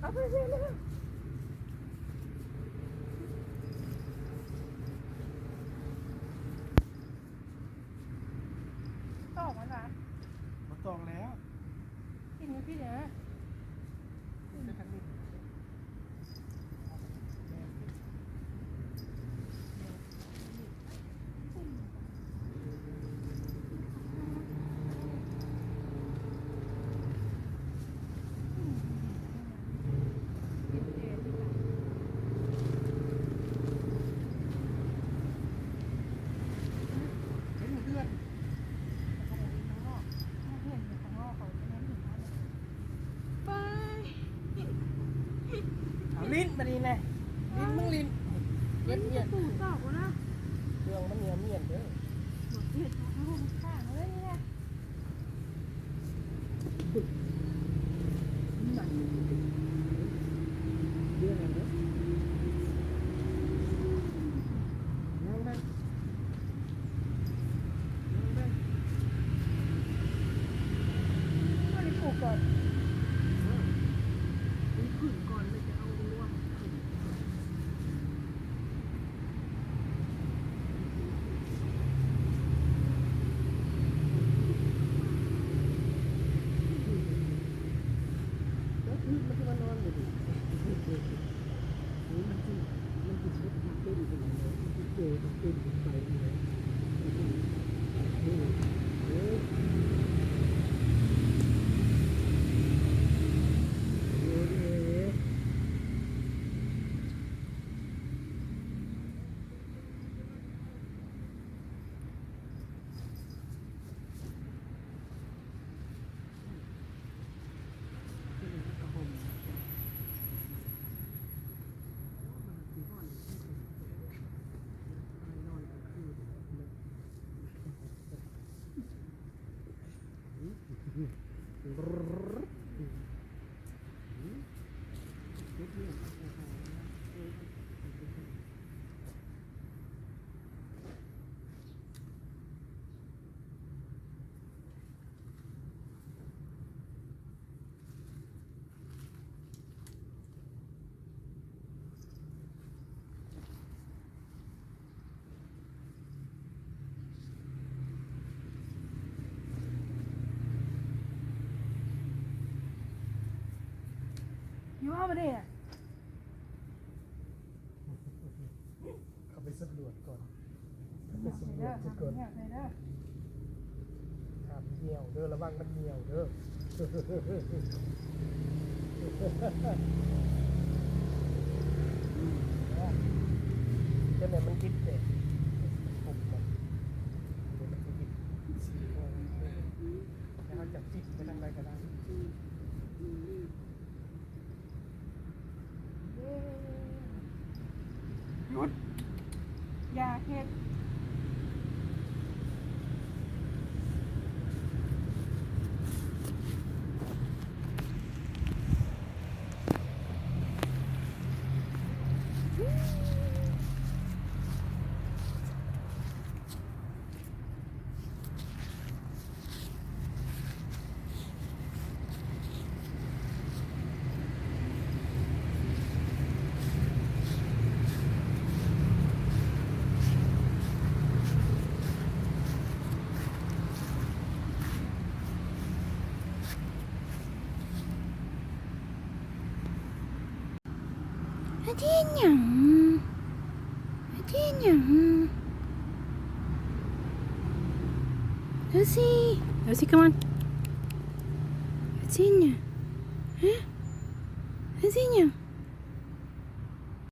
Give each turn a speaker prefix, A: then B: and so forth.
A: เอาไปเลยเลยตอกมันนะมันตอกแล้วกินไหมพี่เนี่ยจะทำดิลิ้นมาดีเลยลิ้นมึงลิ้นเย็นเย็นตูดตอกนะเรื่องมันเนียนเนียนเด้อเห็ดของข้างเลยนี่นะเรื่องอะไรเนี่ยนั่งได้นั่งได้ปลูกก่อนขึ้นก่อนเลยจะเอารวมแล้วคือมันจะมานอนอยู่ดิมันจะชุดมันเต้นไปเลยมันเจอมันเต้นไปเลยอยู่ห้องมาดิเขาไปสำรวจก่อนไปสำรวจก่อนถามเหี่ยวเด้อระวังมันเหี่ยวเด้อเจ้าไหนมันคิดเด็กผมมันเดี๋ยวมันคิดแล้วเขาจับจิตไปทำอะไรก็ได้หยุดอย่าเฮ็ด
B: ที่หยังที่หยังLucy come onที่หยังฮะที่หยัง